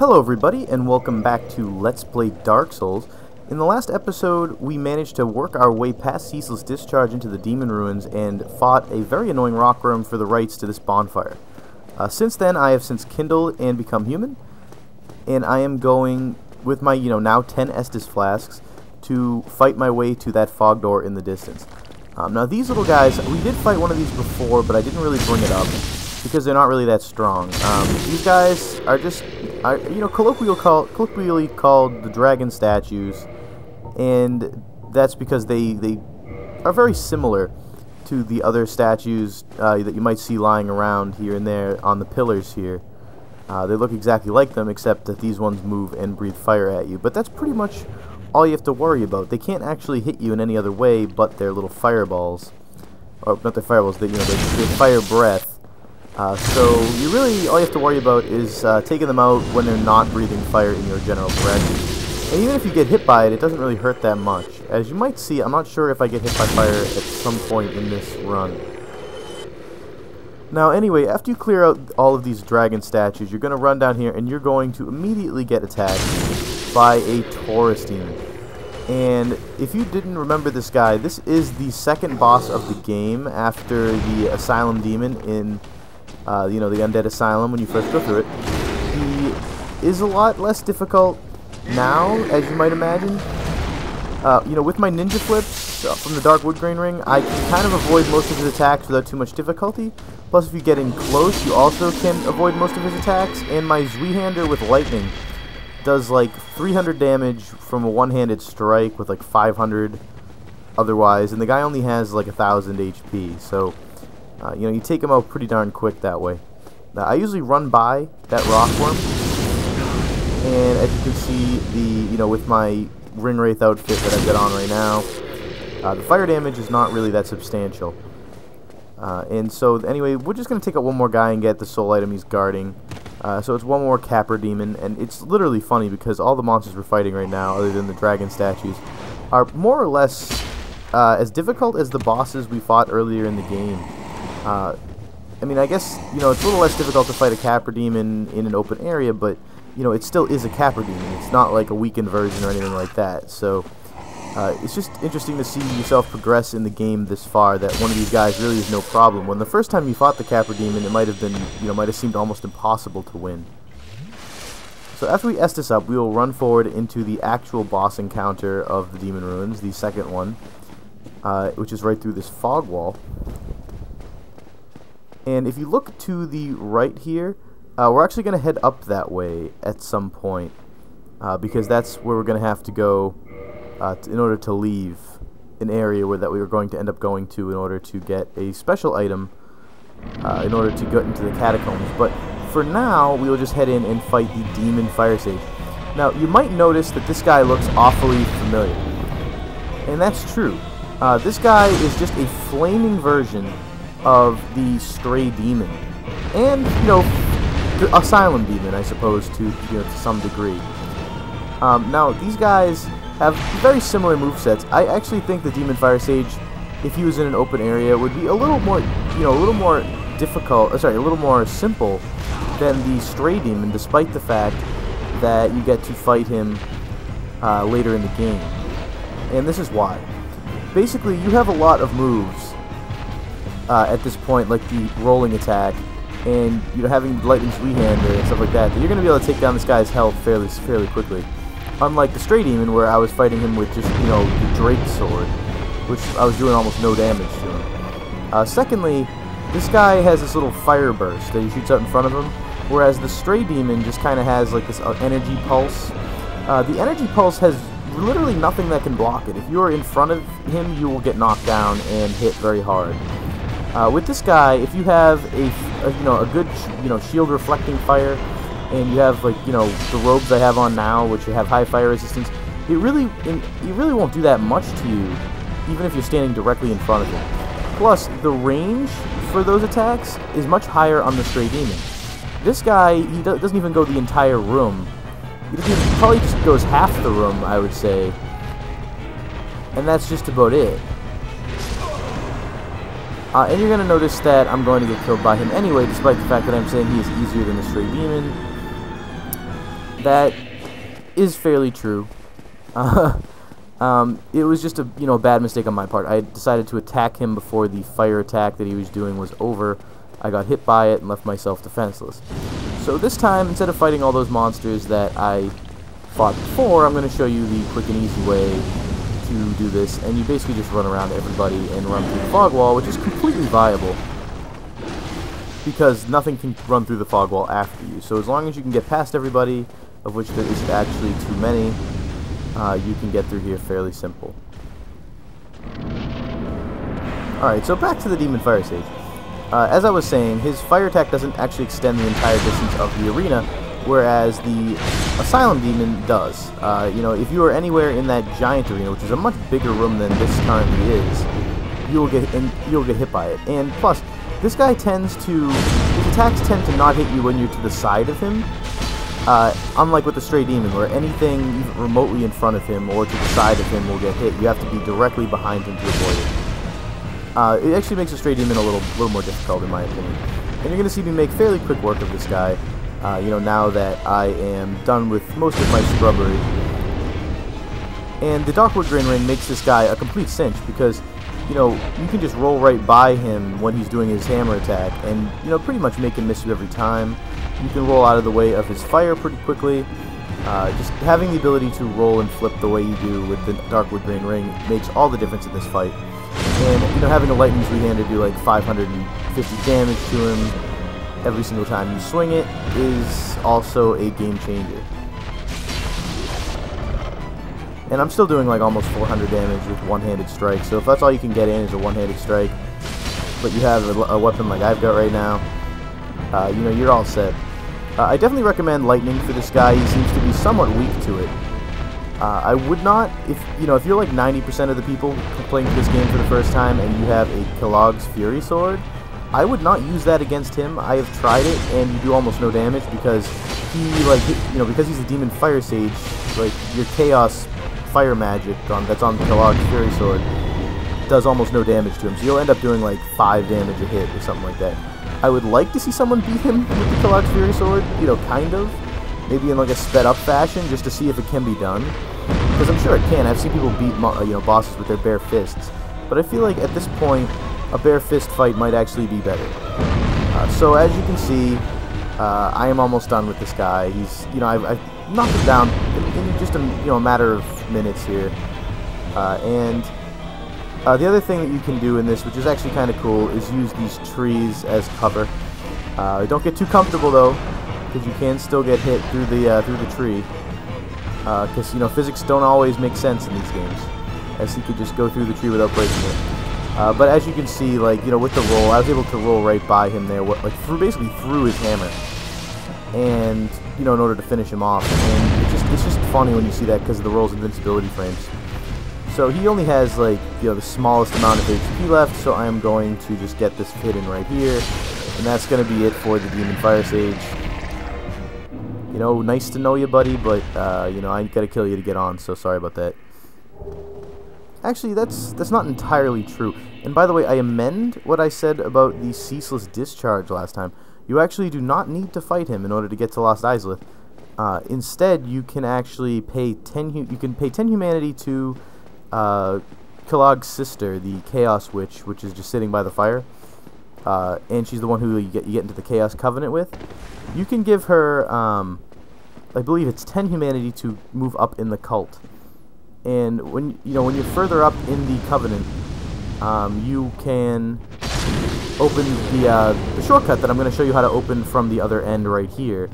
Hello everybody, and welcome back to Let's Play Dark Souls. In the last episode, we managed to work our way past Ceaseless Discharge into the Demon Ruins and fought a very annoying rockworm for the rights to this bonfire. Since then, I have since kindled and become human, and I am going with my, now 10 Estus flasks to fight my way to that fog door in the distance. Now these little guys, we did fight one of these before, but I didn't really bring it up because they're not really that strong. These guys are just, colloquially called the dragon statues, and that's because they are very similar to the other statues that you might see lying around here and there on the pillars here. They look exactly like them, except that these ones move and breathe fire at you. But that's pretty much all you have to worry about. They can't actually hit you in any other way but their little fireballs. Or, not their fireballs, they fire breath. So all you have to worry about is taking them out when they're not breathing fire in your general direction. And even if you get hit by it, it doesn't really hurt that much. As you might see, I'm not sure if I get hit by fire at some point in this run. Now anyway, after you clear out all of these dragon statues, you're going to run down here and you're going to immediately get attacked by a Taurus demon. And if you didn't remember this guy, this is the second boss of the game after the Asylum Demon in the Undead Asylum when you first go through it. He is a lot less difficult now, as you might imagine. With my ninja flips from the Dark Wood Grain Ring, I can kind of avoid most of his attacks without too much difficulty. Plus, if you get in close, you also can avoid most of his attacks. And my Zweihander with lightning does like 300 damage from a one-handed strike with like 500 otherwise, and the guy only has like 1,000 HP. So, you take him out pretty darn quick that way. Now, I usually run by that rockworm, and as you can see, with my Ring Wraith outfit that I've got on right now, the fire damage is not really that substantial. And so, anyway, we're just going to take out one more guy and get the soul item he's guarding. So it's one more Capper Demon, and it's literally funny because all the monsters we're fighting right now, other than the dragon statues, are more or less as difficult as the bosses we fought earlier in the game. I guess, it's a little less difficult to fight a Capper Demon in an open area, but, it still is a Capper Demon. It's not like a weakened version or anything like that. So it's just interesting to see yourself progress in the game this far, that one of these guys really is no problem. When the first time you fought the Capper Demon, it might have been, might have seemed almost impossible to win. So after we Estus up, we will run forward into the actual boss encounter of the Demon Ruins, the second one, which is right through this fog wall. And if you look to the right here, we're actually going to head up that way at some point, because that's where we're going to have to go in order to leave an area that we were going to end up going to in order to get a special item, in order to get into the catacombs. But for now, we will just head in and fight the Demon Firesage. Now, you might notice that this guy looks awfully familiar, and that's true. This guy is just a flaming version of the Stray Demon, and, the Asylum Demon, I suppose, to some degree. Now, these guys have very similar movesets. I actually think the Demon Firesage, if he was in an open area, would be a little more, difficult, a little more simple than the Stray Demon, despite the fact that you get to fight him later in the game. And this is why. Basically, you have a lot of moves at this point, like the rolling attack, and having Lightning Zweihander and stuff like that you're going to be able to take down this guy's health fairly quickly. Unlike the Stray Demon, where I was fighting him with just, the Drake Sword, which I was doing almost no damage to him. Secondly, this guy has this little fire burst that he shoots out in front of him, whereas the Stray Demon just kind of has like this energy pulse. The energy pulse has literally nothing that can block it. If you are in front of him, you will get knocked down and hit very hard. With this guy, if you have a good shield reflecting fire, and you have the robes I have on now, which have high fire resistance, it really won't do that much to you, even if you're standing directly in front of him. Plus, the range for those attacks is much higher on the Stray Demon. This guy, he doesn't even go the entire room. He probably just goes half the room, I would say, and that's just about it. And you're going to notice that I'm going to get killed by him anyway, despite the fact that I'm saying he is easier than the Stray Demon. that is fairly true. It was just a bad mistake on my part. I decided to attack him before the fire attack that he was doing was over. I got hit by it and left myself defenseless. So this time, instead of fighting all those monsters that I fought before, I'm going to show you the quick and easy way to do this. And you basically just run around everybody and run through the fog wall, which is completely viable, because nothing can run through the fog wall after you. So as long as you can get past everybody, of which there isn't actually too many, you can get through here fairly simple. Alright, so back to the Demon Firesage. As I was saying, his fire attack doesn't actually extend the entire distance of the arena, whereas the Asylum Demon does. If you are anywhere in that giant arena, which is a much bigger room than this currently is, you'll get hit by it. And plus, this guy his attacks tend to not hit you when you're to the side of him, unlike with the Stray Demon, where anything even remotely in front of him or to the side of him will get hit. You have to be directly behind him to avoid it. It actually makes the Stray Demon a little more difficult, in my opinion. And you're going to see me make fairly quick work of this guy, now that I am done with most of my scrubbery. And the Darkwood Grain Ring makes this guy a complete cinch, because, you can just roll right by him when he's doing his hammer attack, and, pretty much make him miss you every time. You can roll out of the way of his fire pretty quickly. Just having the ability to roll and flip the way you do with the Darkwood Grain Ring makes all the difference in this fight. And, having a Lightning Three-Hander do like 550 damage to him every single time you swing it is also a game changer. And I'm still doing like almost 400 damage with one-handed strike, so if that's all you can get in is a one-handed strike, but you have a weapon like I've got right now, you're all set. I definitely recommend Lightning for this guy. He seems to be somewhat weak to it. I would not, if you're like 90% of the people playing this game for the first time and you have a CoolKvothe Fury Sword, I would not use that against him. I have tried it, and you do almost no damage because because he's a Demon Firesage, like your Chaos Fire magic that's on the CoolKvothe Fury Sword does almost no damage to him. So you'll end up doing like 5 damage a hit or something like that. I would like to see someone beat him with the CoolKvothe Fury Sword, kind of. Maybe in like a sped up fashion, just to see if it can be done. Because I'm sure it can. I've seen people beat bosses with their bare fists. But I feel like at this point, a bare fist fight might actually be better. So as you can see, I am almost done with this guy. He's, I've knocked him down in just a matter of minutes here. And the other thing that you can do in this, which is actually kind of cool, is use these trees as cover. Don't get too comfortable though, because you can still get hit through the tree. Because physics don't always make sense in these games, as he could just go through the tree without breaking it. But as you can see, like with the roll, I was able to roll right by him there, basically through his hammer, and in order to finish him off. And it's just funny when you see that because of the roll's invincibility frames. So he only has like the smallest amount of HP left, so I am going to just get this hidden right here, and that's going to be it for the Demon Firesage. Nice to know you, buddy, but I gotta kill you to get on, so sorry about that. Actually, that's not entirely true. And by the way, I amend what I said about the ceaseless discharge last time. You actually do not need to fight him in order to get to Lost Izalith. Instead, you can actually pay 10 humanity to CoolKvothe's sister, the Chaos Witch, which is just sitting by the fire. And she's the one who you get into the Chaos Covenant with. You can give her, I believe it's 10 humanity to move up in the cult. And when you're further up in the Covenant, you can open the shortcut that I'm going to show you how to open from the other end right here,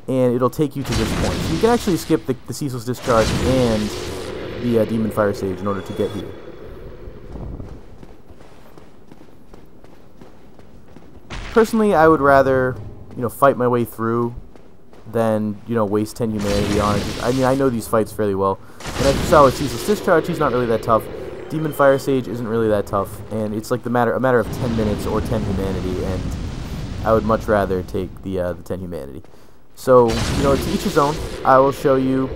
and it'll take you to this point. So you can actually skip the Ceaseless Discharge and the Demon Firesage in order to get here. Personally, I would rather fight my way through than waste 10 humanity on it. I know these fights fairly well, and as you saw with Ceaseless Discharge, he's not really that tough. Demon Firesage isn't really that tough, and it's like a matter of 10 minutes or 10 humanity, and I would much rather take the 10 humanity. So to each his own. I will show you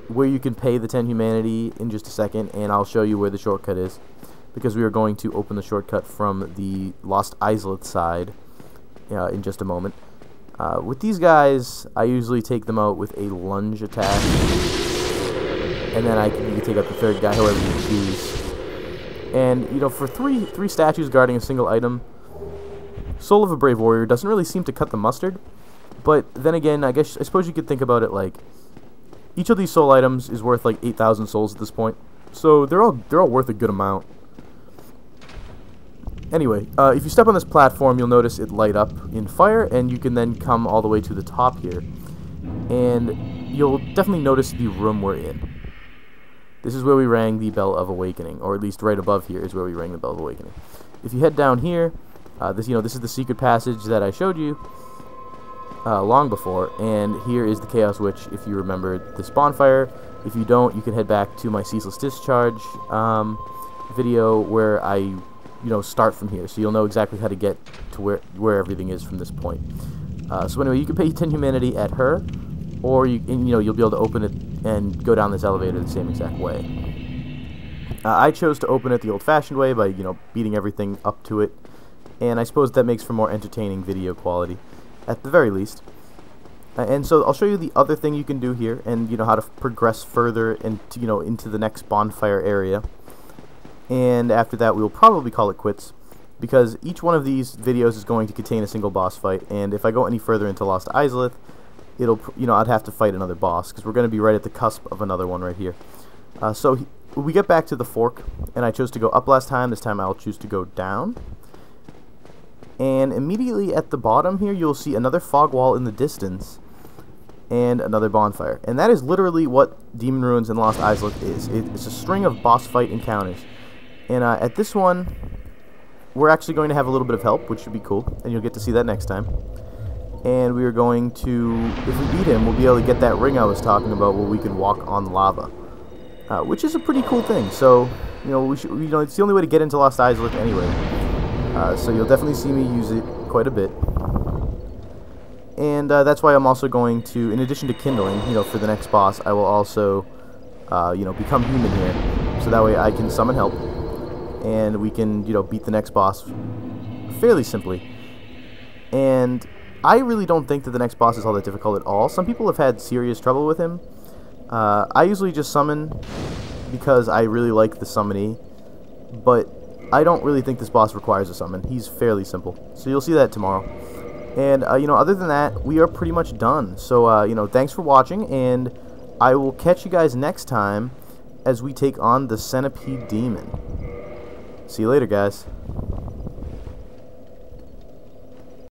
where you can pay the 10 humanity in just a second, and I'll show you where the shortcut is, because we are going to open the shortcut from the Lost Izalith side in just a moment. With these guys, I usually take them out with a lunge attack, and then you can take out the third guy, however you choose. And you know, for three statues guarding a single item, Soul of a Brave Warrior doesn't really seem to cut the mustard. But then again, I suppose you could think about it like each of these soul items is worth like 8,000 souls at this point, so they're all worth a good amount. Anyway, if you step on this platform, you'll notice it light up in fire, and you can then come all the way to the top here, and you'll definitely notice the room we're in. This is where we rang the Bell of Awakening, or at least right above here is where we rang the Bell of Awakening. If you head down here, this is the secret passage that I showed you long before, and here is the Chaos Witch. If you remember this bonfire, if you don't, you can head back to my Ceaseless Discharge video where I start from here, so you'll know exactly how to get to where everything is from this point. So anyway, you can pay 10 humanity at her, or you'll be able to open it and go down this elevator the same exact way. I chose to open it the old-fashioned way by beating everything up to it, and I suppose that makes for more entertaining video quality, at the very least. And so I'll show you the other thing you can do here, and how to progress further into the next bonfire area. And after that, we will probably call it quits, because each one of these videos is going to contain a single boss fight, and if I go any further into Lost Izalith, I'd have to fight another boss, because we're going to be right at the cusp of another one right here. So we get back to the fork, and I chose to go up last time. This time I'll choose to go down. And immediately at the bottom here, you'll see another fog wall in the distance, and another bonfire. And that is literally what Demon Ruins in Lost Izalith is. It's a string of boss fight encounters. And at this one, we're actually going to have a little bit of help, which should be cool, and you'll get to see that next time. And we are going to, if we beat him, we'll be able to get that ring I was talking about where we can walk on lava, which is a pretty cool thing. So, it's the only way to get into Lost Izalith anyway. So you'll definitely see me use it quite a bit. And that's why I'm also going to, in addition to kindling, for the next boss, I will also, become human here. So that way I can summon help, and we can, beat the next boss fairly simply. And I really don't think that the next boss is all that difficult at all. Some people have had serious trouble with him. I usually just summon because I really like the summonee, but I don't really think this boss requires a summon. He's fairly simple. So you'll see that tomorrow. And, other than that, we are pretty much done. So, thanks for watching, and I will catch you guys next time as we take on the Centipede Demon. See you later, guys.